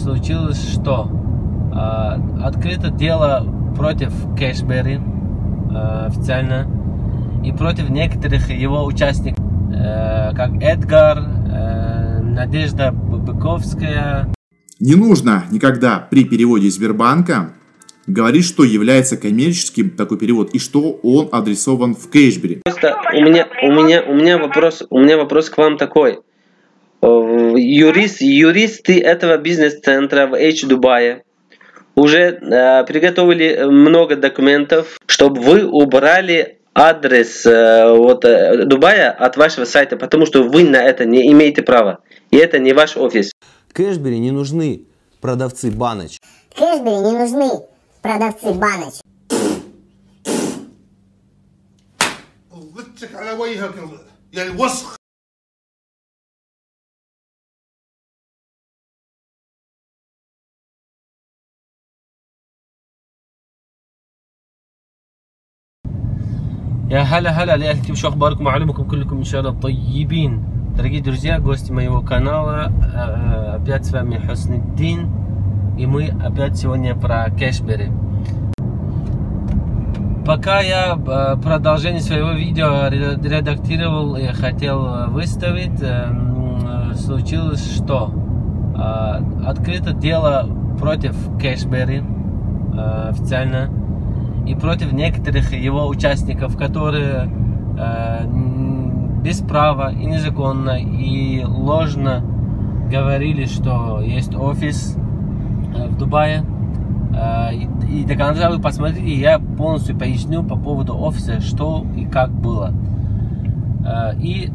случилось, что открыто дело против Кэшбери официально и против некоторых его участников, как Эдгар, Надежда Быковская. Не нужно никогда при переводе Сбербанка говорить, что является коммерческим такой перевод и что он адресован в Кэшбери. Просто у меня вопрос к вам такой. Юристы этого бизнес-центра в H-Дубае уже приготовили много документов, чтобы вы убрали адрес Дубая от вашего сайта, потому что вы на это не имеете права. И это не ваш офис. Кэшбери не нужны продавцы баночек. Кэшбери не нужны продавцы баночек. يا هلا لأهلكم، شو أخباركم وعلمكم كلكم إن شاء الله طيبين. Дорогие друзья, гости моего канала, опять с вами Хусниддин, и мы опять сегодня про Кэшбери. Пока я продолжение своего видео редактировал и хотел выставить, случилось, что открыто дело против Кэшбери официально и против некоторых его участников, которые без права и незаконно и ложно говорили, что есть офис в Дубае. И до конца вы посмотрите, я полностью поясню по поводу офиса, что и как было. И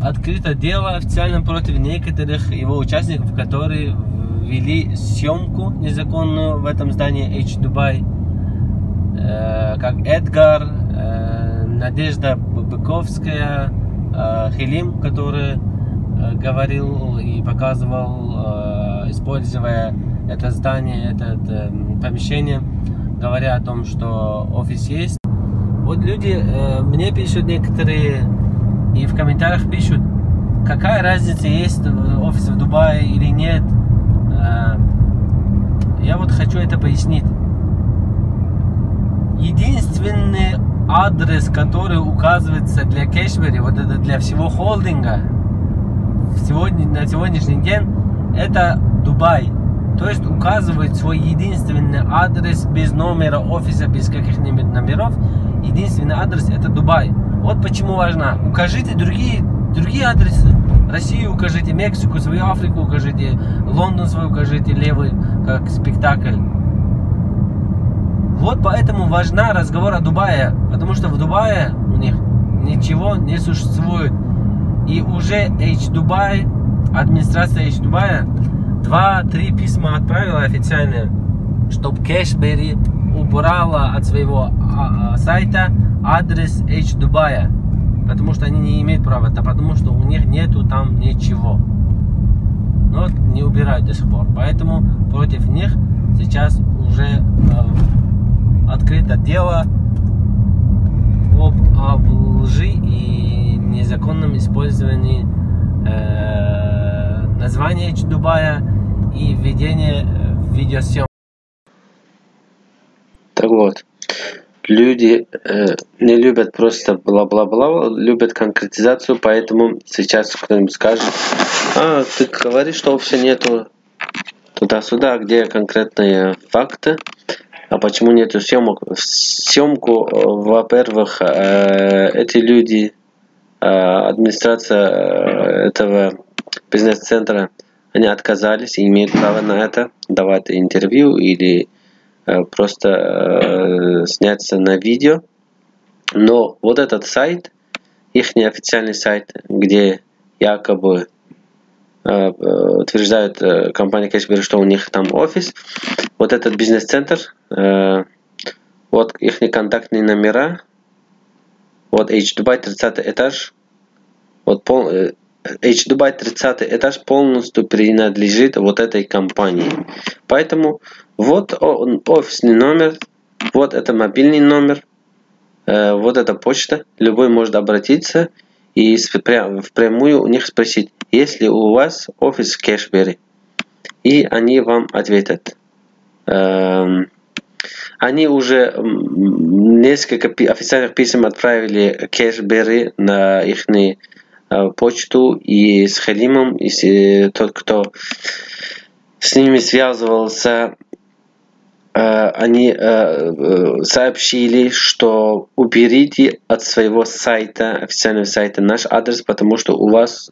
открыто дело официально против некоторых его участников, которые вели съемку незаконную в этом здании H-Дубай, как Эдгар, Надежда Быковская, Хилим, который говорил и показывал, используя это здание, это помещение, говоря о том, что офис есть. Вот люди мне пишут некоторые и в комментариях пишут, какая разница, есть офис в Дубае или нет. Я вот хочу это пояснить. Единственный адрес, который указывается для Кэшбери, вот это для всего холдинга, на сегодняшний день, это Дубай. То есть указывает свой единственный адрес без номера офиса, без каких-нибудь номеров. Единственный адрес это Дубай. Вот почему важно. Укажите другие адресы. Россию укажите, Мексику свою, Африку укажите, Лондон свой укажите, левый, как спектакль. Вот поэтому важна разговор о Дубае, потому что в Дубае у них ничего не существует. И уже H-Дубай, администрация H-Дубая 2-3 письма отправила официальные, чтобы Кэшбери убрала от своего сайта адрес H-Дубая, потому что они не имеют права, это потому что у них нету там ничего. Но не убирают до сих пор, поэтому против них сейчас уже открыто дело об лжи и незаконном использовании названия H-Дубая и введение видеосъемки. Так вот, люди не любят просто бла-бла-бла, любят конкретизацию, поэтому сейчас кто-нибудь скажет, ты говоришь, что вообще нету туда-сюда, где конкретные факты, а почему нету съемок? Съемку, во-первых, эти люди, администрация этого бизнес-центра, они отказались и имеют право на это, давать интервью или просто сняться на видео. Но вот этот сайт, их неофициальный сайт, где якобы утверждают компания Кэшбери, что у них там офис, вот этот бизнес-центр, вот их контактные номера, вот H-Дубай 30 этаж, вот H-Дубай 30 этаж полностью принадлежит вот этой компании. Поэтому вот офисный номер, вот это мобильный номер, вот эта почта. Любой может обратиться и впрямую у них спросить, есть ли у вас офис Кэшбери. и они вам ответят. Они уже несколько официальных писем отправили Cashberry на их почту, и с Халимом, и тот, кто с ними связывался, они сообщили, что уберите от своего сайта, официального сайта, наш адрес, потому что у вас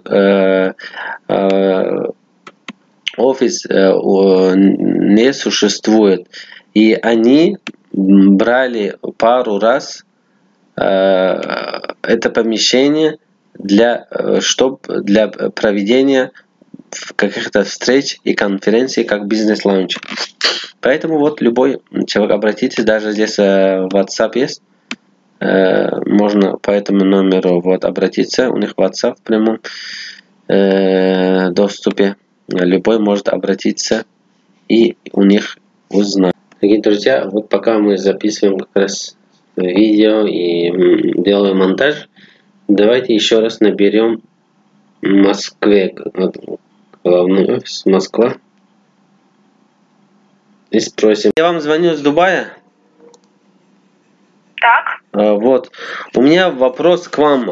офис не существует. И они брали пару раз это помещение для проведения каких-то встреч и конференций, как бизнес-лаунч. Поэтому вот любой человек, обратитесь, даже здесь WhatsApp есть, можно по этому номеру вот обратиться, у них WhatsApp в прямом доступе, любой может обратиться и у них узнать. Дорогие друзья, вот пока мы записываем как раз видео и делаем монтаж, давайте еще раз наберем в Москве, главный офис Москва, и спросим. Я вам звоню с Дубая. Так. Вот. У меня вопрос к вам.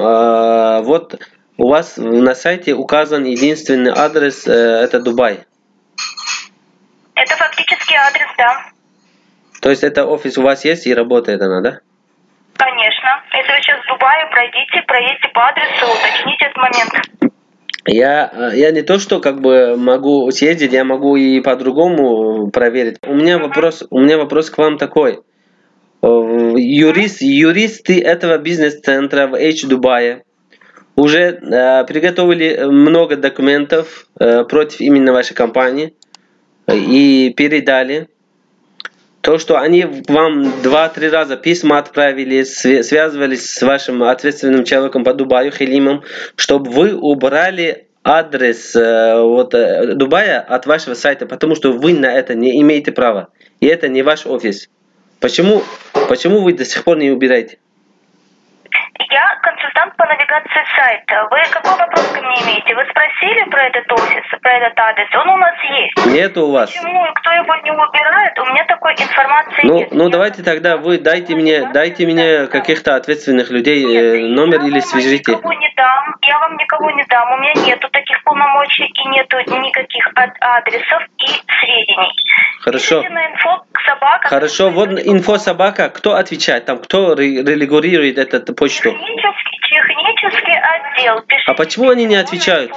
Вот у вас на сайте указан единственный адрес, это Дубай. Это фактически адрес, да. То есть это офис у вас есть и работает она, да? Конечно. Если вы сейчас в Дубае, проедьте по адресу, уточните этот момент. Я не то, что как бы могу съездить, я могу и по-другому проверить. У меня вопрос к вам такой. Юристы этого бизнес-центра в Дубае уже приготовили много документов против именно вашей компании и передали. То, что они вам 2-3 раза письма отправили, связывались с вашим ответственным человеком по Дубаю, Халимом, чтобы вы убрали адрес Дубая от вашего сайта, потому что вы на это не имеете права. И это не ваш офис. Почему вы до сих пор не убираете? Я консультант по навигации сайта. Вы какой вопрос ко мне имеете? Вы спросили про этот офис, про этот адрес? Он у нас есть. Нет у вас. Почему и кто его не убирает? У меня такой информации нет. Ну давайте тогда вы дайте мне каких-то ответственных людей номер или свяжите. Я вам никого не дам. У меня нету таких полномочий и нету никаких адресов и сведений. Хорошо. Хорошо, вот инфособака. Кто отвечает там? Кто регулирует эту почту? Технический отдел. Пишите, а почему они не отвечают?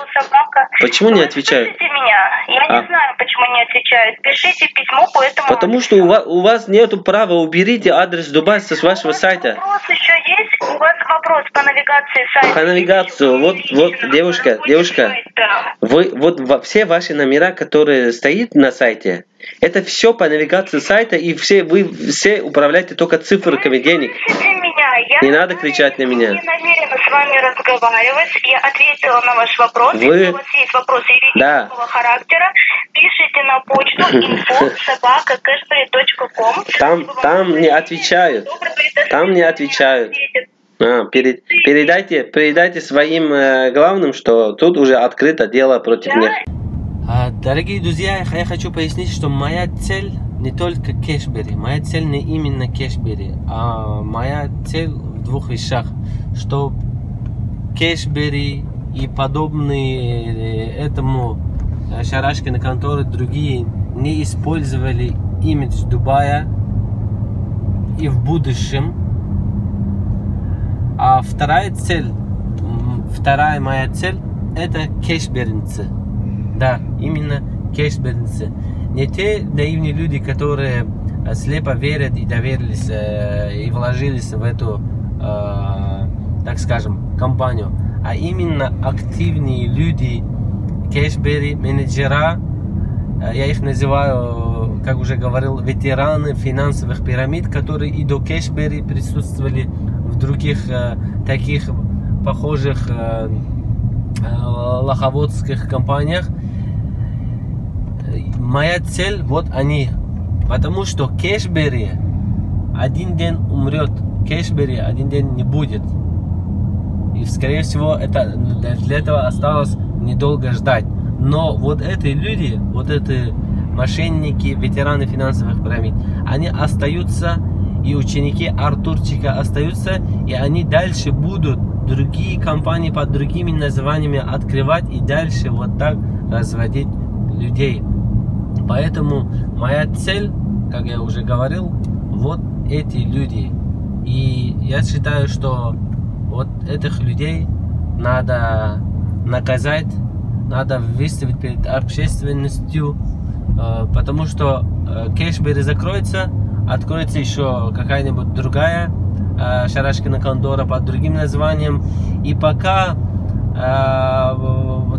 Почему не отвечают? Меня. Я не знаю, почему не отвечают. Пишите письмо по этому Потому адресу. что у вас нету права. Уберите адрес Дубая с вашего сайта. Вопрос еще есть? У вас вопрос по навигации сайта. По навигацию. Вот девушка. Вот все ваши номера, которые стоят на сайте, это все по навигации сайта, и вы все управляете только циферками денег. Не надо кричать на меня. Я не намерена с вами разговаривать. Я ответила на ваш вопрос. Если у вас есть вопросы юридического характера, пишите на почту info@cashberry.com. Там не отвечают. Там не отвечают. Передайте своим главным, что тут уже открыто дело против них. Дорогие друзья, я хочу пояснить, что моя цель не только Cashberry, моя цель не именно Cashberry, а моя цель в двух вещах, что Cashberry и подобные этому шарашкины конторы другие не использовали имидж Дубая и в будущем. А вторая моя цель это кэшберинцы. Да, именно кэшберинцы. Не те наивные люди, которые слепо верят и доверились и вложились в эту, так скажем, компанию, а именно активные люди, кэшберри, менеджера, я их называю, как уже говорил, ветераны финансовых пирамид, которые и до кэшберри присутствовали в других таких похожих лоховодских компаниях. Моя цель вот они, потому что Cashberry один день умрет, Cashberry один день не будет, и скорее всего для этого осталось недолго ждать. Но вот эти люди, вот эти мошенники, ветераны финансовых пирамид, они остаются, и ученики Артурчика остаются, и они дальше будут другие компании под другими названиями открывать и дальше вот так разводить людей. Поэтому моя цель, как я уже говорил, вот эти люди. И я считаю, что вот этих людей надо наказать, надо выставить перед общественностью, потому что Кэшбери закроется, откроется еще какая-нибудь другая Шарашкина контора под другим названием. И пока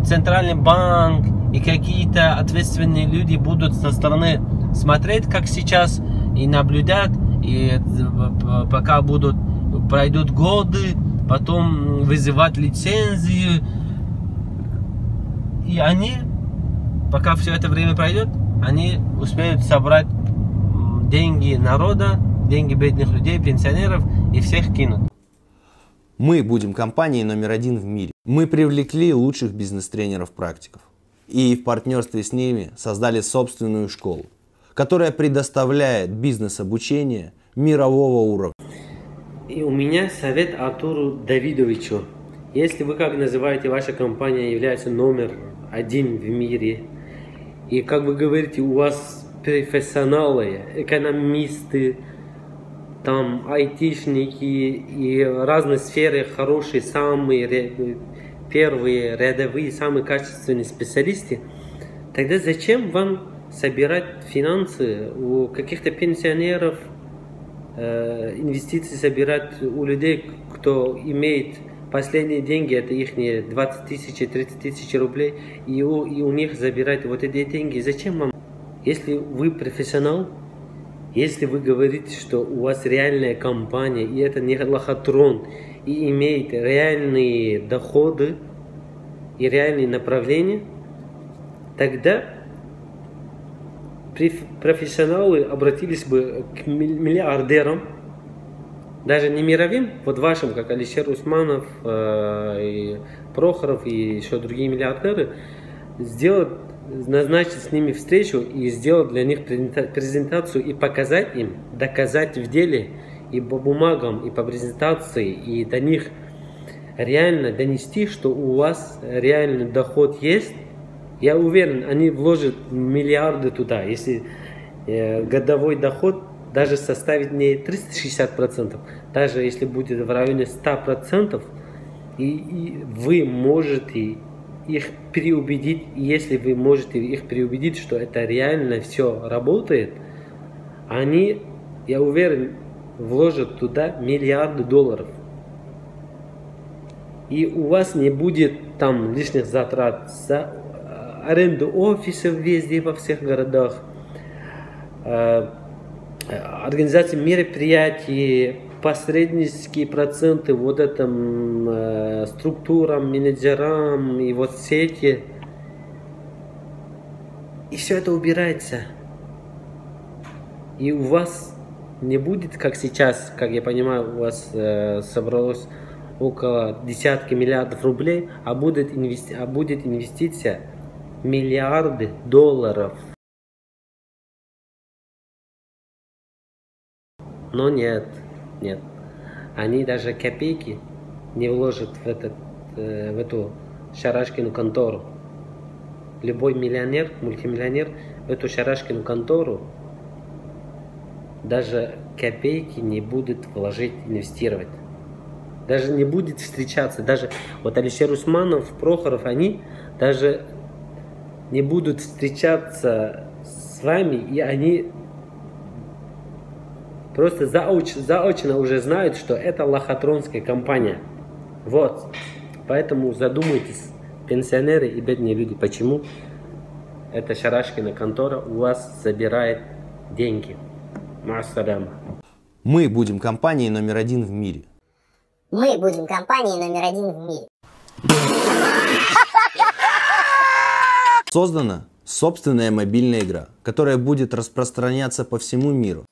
Центральный банк и какие-то ответственные люди будут со стороны смотреть, как сейчас, и наблюдать, и пока пройдут годы, потом вызывать лицензию, и они, пока все это время пройдет, они успеют собрать деньги народа, деньги бедных людей, пенсионеров, и всех кинут. Мы будем компанией номер 1 в мире. Мы привлекли лучших бизнес-тренеров-практиков и в партнерстве с ними создали собственную школу, которая предоставляет бизнес-обучение мирового уровня. И у меня совет Артуру Давидовичу. Если вы, как называете, ваша компания является номер 1 в мире, и, как вы говорите, у вас профессионалы, экономисты, там айтишники и разные сферы хорошие, самые первые, рядовые, самые качественные специалисты, тогда зачем вам собирать финансы у каких-то пенсионеров, инвестиции собирать у людей, кто имеет последние деньги, это их 20 тысяч, 30 тысяч рублей, и у них забирать вот эти деньги. Зачем вам? Если вы профессионал, если вы говорите, что у вас реальная компания, и это не лохотрон, и имеет реальные доходы и реальные направления, тогда профессионалы обратились бы к миллиардерам, даже не мировым, вот вашим, как Алишер Усманов, и Прохоров и еще другие миллиардеры, назначить с ними встречу и сделать для них презентацию и показать им, доказать в деле и по бумагам, и по презентации, и до них реально донести, что у вас реальный доход есть. Я уверен, они вложат миллиарды туда. Если годовой доход даже составит не 360%, даже если будет в районе 100%, и вы можете их переубедить, и если вы можете их переубедить, что это реально все работает, они, я уверен, вложат туда миллиарды долларов. И у вас не будет там лишних затрат за аренду офисов везде, во всех городах, организации мероприятий, посреднические проценты вот этим структурам, менеджерам и вот сети. И все это убирается. И у вас не будет, как сейчас, как я понимаю, у вас собралось около десятки миллиардов рублей, а будет инвестиция миллиарды долларов. Но нет. Они даже копейки не вложат в эту Шарашкину контору. Любой миллионер, мультимиллионер в эту Шарашкину контору даже копейки не будет вложить, инвестировать. Даже не будет встречаться. Даже вот Алишер Усманов, Прохоров, они даже не будут встречаться с вами, и они просто заочно уже знают, что это лохотронская компания. Вот. Поэтому задумайтесь, пенсионеры и бедные люди, почему эта Шарашкина контора у вас забирает деньги. Ма'ассаляма. Мы будем компанией номер 1 в мире. Мы будем компанией номер 1 в мире. Создана собственная мобильная игра, которая будет распространяться по всему миру.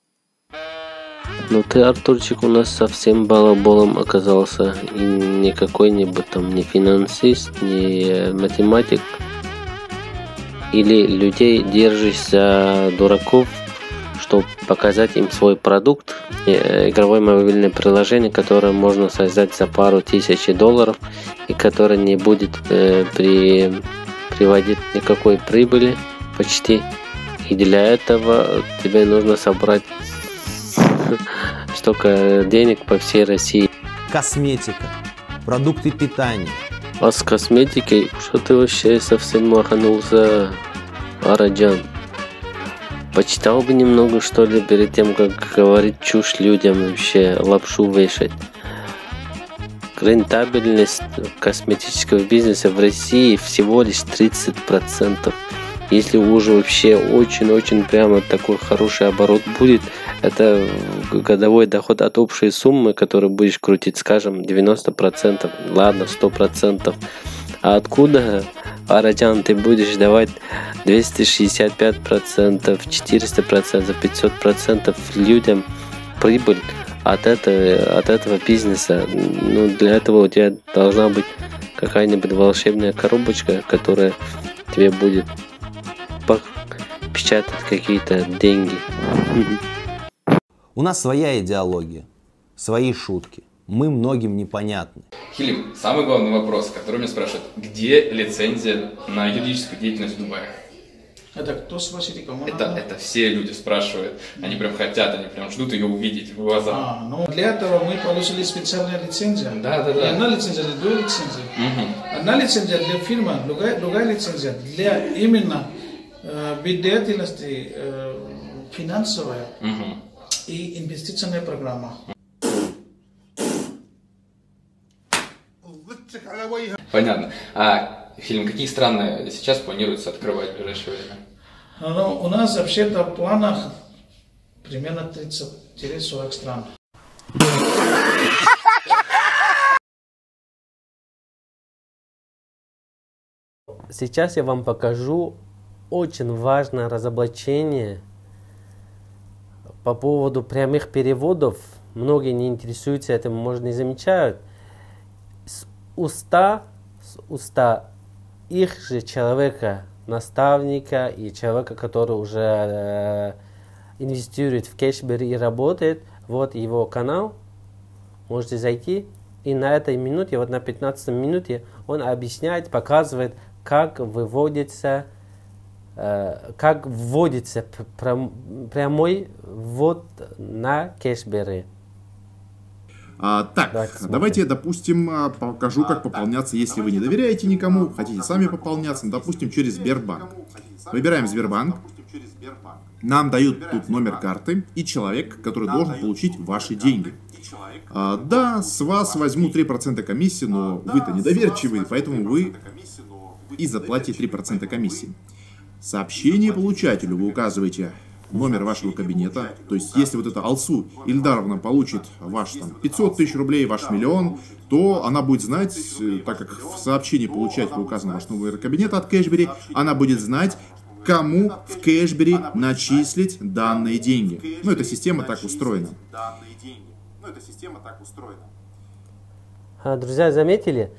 Ну ты, Артурчик, у нас совсем балаболом оказался. И не какой-нибудь там не финансист, не математик. или людей держишь за дураков, чтобы показать им свой продукт, игровое мобильное приложение, которое можно создать за пару тысяч долларов и которое не будет приводить никакой прибыли почти. И для этого тебе нужно собрать столько денег по всей России. Косметика, продукты питания. А с косметикой, что ты вообще совсем маханулся, Араджан? Почитал бы немного, что ли, перед тем, как говорить чушь людям, вообще лапшу вешать. Рентабельность косметического бизнеса в России всего лишь 30%. Если уже вообще очень-очень прямо такой хороший оборот будет, это годовой доход от общей суммы, которую будешь крутить, скажем, 90%, ладно, 100%. А откуда, Араджан, ты будешь давать 265%, 400%, 500% людям прибыль от этого бизнеса? Ну, для этого у тебя должна быть какая-нибудь волшебная коробочка, которая тебе будет печатать какие-то деньги. У нас своя идеология, свои шутки. Мы многим непонятны. Хилим, самый главный вопрос, который меня спрашивают, где лицензия на юридическую деятельность в Дубае? Это кто спросите, кому Это все люди спрашивают. Они прям хотят, они прям ждут ее увидеть в глаза. Ну для этого мы получили специальную лицензию. Да. И одна лицензия, две лицензии. Одна лицензия для фирмы, другая лицензия для именно вид деятельности финансовая и инвестиционная программа. Понятно. А, Хилим, какие страны сейчас планируется открывать в ближайшее время? Ну, у нас вообще-то в планах примерно 30-40 стран. Сейчас я вам покажу очень важное разоблачение по поводу прямых переводов. Многие не интересуются этим, может, не замечают. С уста их же человека, наставника и человека, который уже инвестирует в Cashberry и работает. Вот его канал. Можете зайти. И на этой минуте, вот на 15 минуте, он объясняет, показывает, как вводится прямой ввод на Cashberry. Так, давайте, допустим, покажу, как пополняться, если вы не доверяете никому, хотите сами пополняться, допустим, через Сбербанк. Выбираем Сбербанк. Нам дают тут номер карты и человек, который должен получить ваши деньги. Да, с вас возьмут 3% комиссии, но вы-то недоверчивые, поэтому вы и заплатите 3% комиссии. Сообщение получателю вы указываете номер вашего кабинета. То есть, если вот эта Алсу Ильдаровна получит ваш 500 тысяч рублей, ваш миллион, то она будет знать, так как в сообщении получателя указан ваш номер кабинета от Cashberry, она будет знать, кому в Cashberry начислить данные деньги. Ну, эта система так устроена. Друзья, заметили?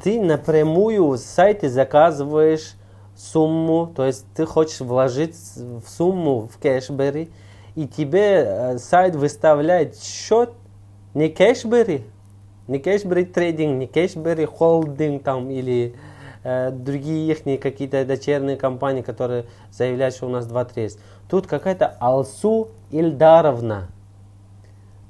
Ты напрямую с сайта заказываешь сумму, то есть ты хочешь вложить в сумму в Cashberry, и тебе сайт выставляет счет не Cashberry Trading, не Cashberry Holding там, или другие их какие-то дочерние компании, которые заявляют, что у нас 2-3 есть. Тут какая-то Алсу Ильдаровна.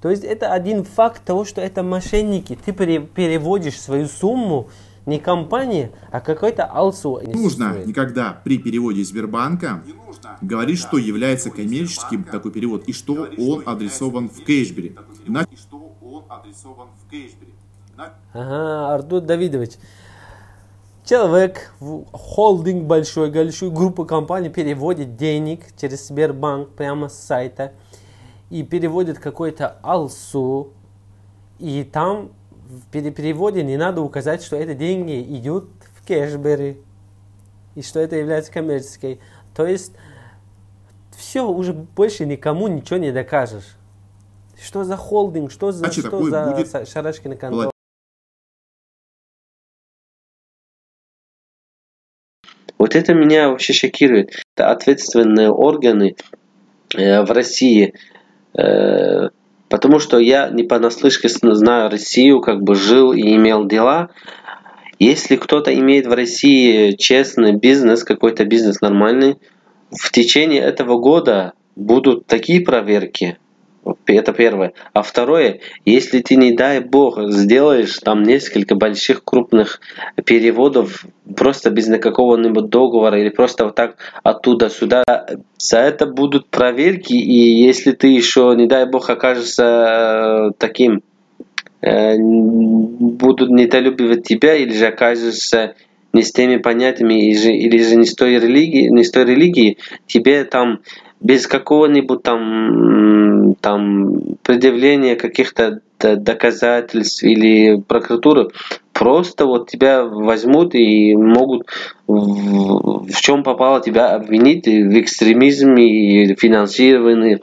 То есть это один факт того, что это мошенники. Ты переводишь свою сумму не компании, а какой-то Алсу. Не нужно никогда при переводе Сбербанка говорить, что является коммерческим такой перевод и что он адресован в Cashberry. Ага, Артур Давидович. Человек в холдинг большую группу компаний переводит денег через Сбербанк прямо с сайта и переводит какой-то Алсу, и там в переводе не надо указать, что эти деньги идут в Cashberry и что это является коммерческой. То есть все, уже больше никому ничего не докажешь. Что за холдинг, что за шарашкины конторы. Вот это меня вообще шокирует. Это ответственные органы в России. Потому что я не понаслышке знаю Россию, как бы жил и имел дела. Если кто-то имеет в России честный бизнес, какой-то бизнес нормальный, в течение этого года будут такие проверки. Это первое. А второе, если ты, не дай бог, сделаешь там несколько больших крупных переводов просто без какого-нибудь договора или просто вот так оттуда-сюда, за это будут проверки, и если ты еще, не дай бог, окажешься таким, будут недолюбливать тебя, или же окажешься не с теми понятиями, или же не с той религии, тебе там без какого-нибудь там предъявления каких-то доказательств или прокуратуры, просто вот тебя возьмут и могут в чем попало тебя обвинить в экстремизме и финансировании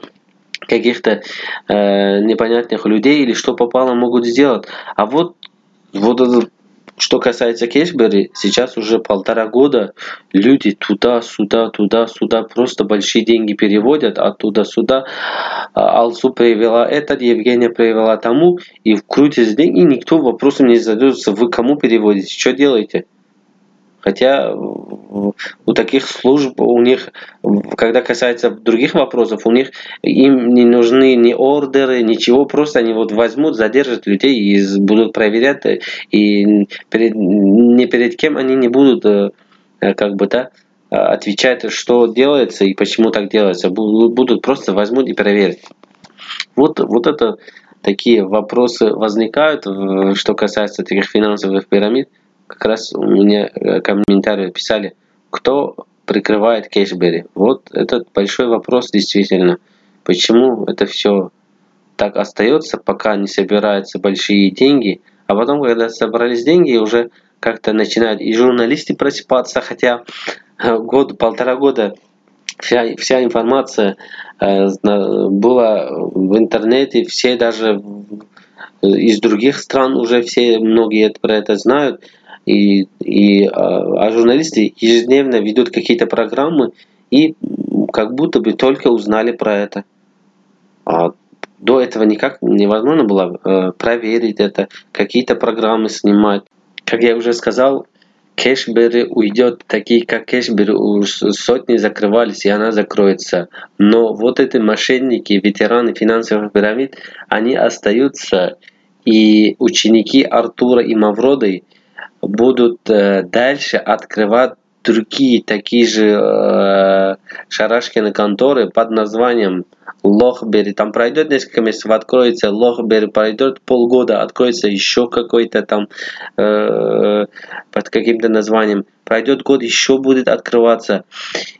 каких-то непонятных людей, или что попало могут сделать. А вот это, что касается Кэшбери, сейчас уже 1,5 года люди туда-сюда просто большие деньги переводят, оттуда-сюда. Алсу привела этот, Евгения привела тому, и крутятся деньги, и никто вопросом не задается, вы кому переводите, что делаете? Хотя у таких служб, у них, когда касается других вопросов, у них им не нужны ни ордеры, ничего, просто они вот возьмут, задержат людей и будут проверять, и ни перед кем они не будут отвечать, что делается и почему так делается. Будут просто возьмут и проверят. Вот это такие вопросы возникают, что касается таких финансовых пирамид. Как раз у меня комментарии писали, кто прикрывает Кэшбери. Вот этот большой вопрос действительно. Почему это все так остается, пока не собираются большие деньги, а потом, когда собрались деньги, уже как-то начинают и журналисты просыпаться, хотя 1,5 года вся информация была в интернете, все даже из других стран уже многие про это знают. А журналисты ежедневно ведут какие-то программы и как будто бы только узнали про это. А до этого никак невозможно было проверить это, какие-то программы снимать. Как я уже сказал, Кэшбери уйдет, такие как Кэшбери, сотни закрывались, и она закроется. Но вот эти мошенники, ветераны финансовых пирамид, они остаются, и ученики Артура и Мавроды будут дальше открывать другие такие же шарашкины конторы под названием Лохбери. Там пройдет несколько месяцев, откроется Лохбери, пройдет полгода, откроется еще какой-то там под каким-то названием. Пройдет год, еще будет открываться.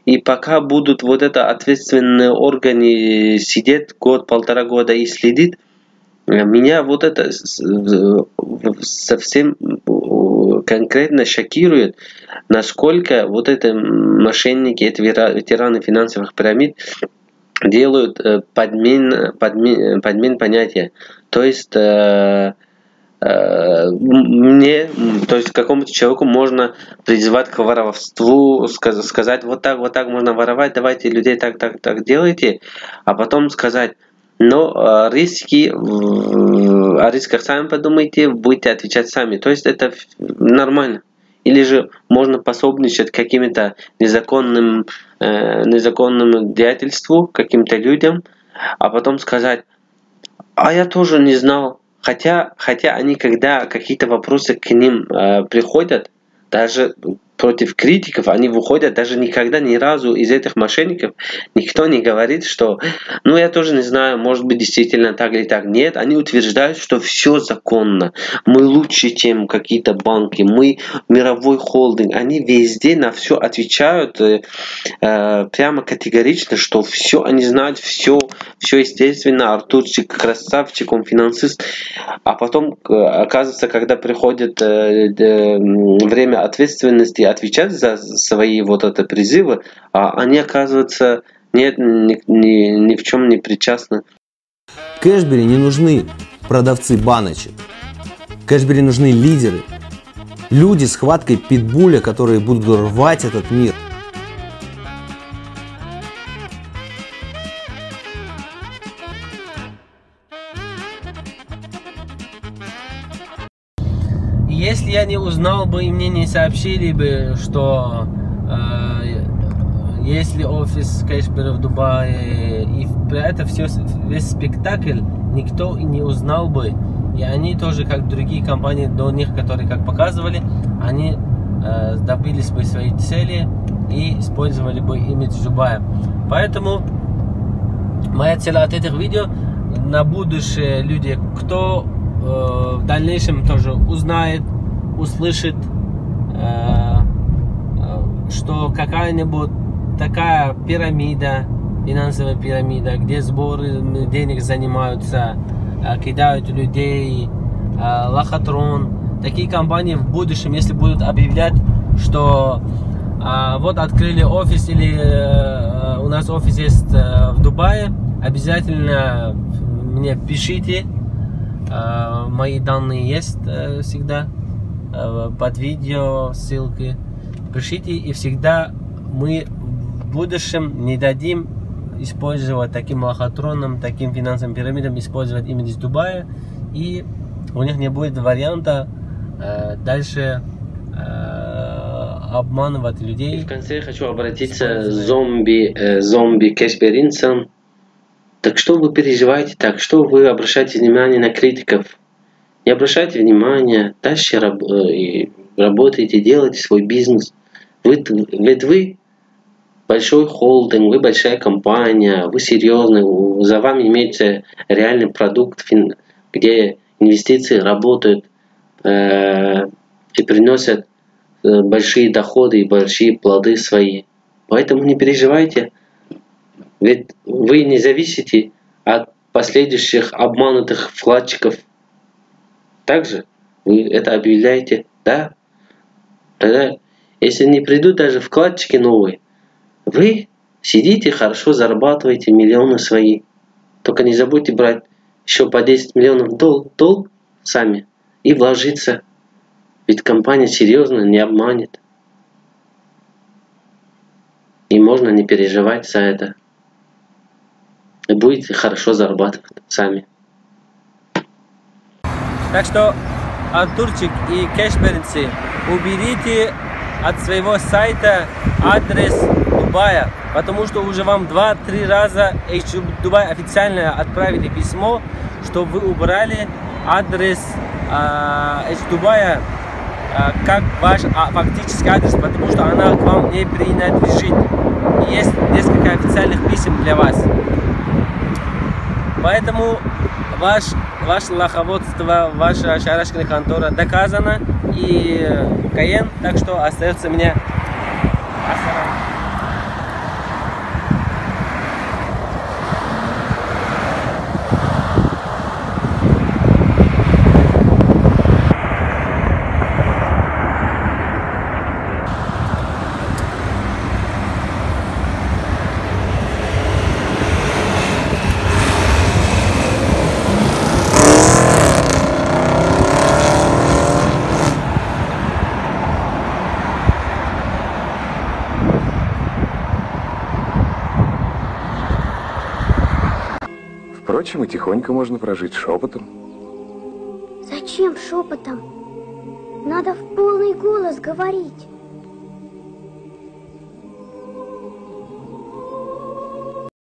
И пока будут вот это ответственные органы сидеть 1,5 года и следить, меня вот это совсем конкретно шокирует, насколько вот эти мошенники, эти ветераны финансовых пирамид делают подмен понятия. То есть какому-то человеку можно призывать к воровству, сказать вот так можно воровать, давайте людей так делайте, а потом сказать: но о рисках сами подумайте, будете отвечать сами. То есть это нормально. Или же можно пособничать каким-то незаконным деятельству, каким-то людям, а потом сказать: а я тоже не знал. Хотя они, когда какие-то вопросы к ним приходят, даже против критиков, они выходят, даже никогда ни разу из этих мошенников никто не говорит, что я тоже не знаю, может быть действительно так или так. Нет, они утверждают, что все законно. Мы лучше, чем какие-то банки, мы мировой холдинг. Они везде на все отвечают прямо категорично, что все, они знают все естественно. Артурчик красавчик, он финансист. А потом, оказывается, когда приходит время ответственности отвечать за свои вот это призывы, они, оказывается, ни в чем не причастны. Кэшбери не нужны продавцы баночек. Кэшбери нужны лидеры. Люди с хваткой питбуля, которые будут рвать этот мир. Если я не узнал бы и мне не сообщили бы, что есть ли офис Кэшбера в Дубае, и это все, весь спектакль, никто и не узнал бы. И они тоже, как другие компании до них, которые как показывали, они добились бы своей цели и использовали бы имидж Дубая. Поэтому моя цель от этих видео на будущее люди, кто в дальнейшем тоже узнает, услышит, что какая-нибудь такая пирамида, финансовая пирамида, где сборы денег занимаются, кидают людей, лохотрон. Такие компании в будущем, если будут объявлять, что вот открыли офис или у нас офис есть в Дубае, обязательно мне пишите. Мои данные есть всегда под видео, ссылки. Пишите, и всегда мы в будущем не дадим использовать таким лохотроном, таким финансовым пирамидам, использовать имидж Дубая, и у них не будет варианта дальше обманывать людей. И в конце я хочу обратиться к зомби-кэшберинцам. Так что вы переживаете так? Что вы обращаете внимание на критиков? Не обращайте внимания, дальше работайте, делайте свой бизнес. Ведь вы большой холдинг, вы большая компания, вы серьезный, за вами имеется реальный продукт, где инвестиции работают и приносят большие доходы и большие плоды свои. Поэтому не переживайте. Ведь вы не зависите от последующих обманутых вкладчиков. Также вы это объявляете, да? Тогда, если не придут даже вкладчики новые, вы сидите, хорошо зарабатываете миллионы свои. Только не забудьте брать еще по 10 миллионов долг сами и вложиться. Ведь компания серьезно не обманет. И можно не переживать за это. И будете хорошо зарабатывать сами. Так что, Артурчик и кэшберинцы, уберите от своего сайта адрес Дубая, потому что уже вам 2-3 раза Дубай официально отправили письмо, что вы убрали адрес Дубая как ваш фактический адрес, потому что она к вам не принадлежит. Есть несколько официальных писем для вас. Поэтому ваше лоховодство, ваша шарашкина контора доказана и Каен, так что остается мне Впрочем, и тихонько можно прожить шепотом. Зачем шепотом? Надо в полный голос говорить.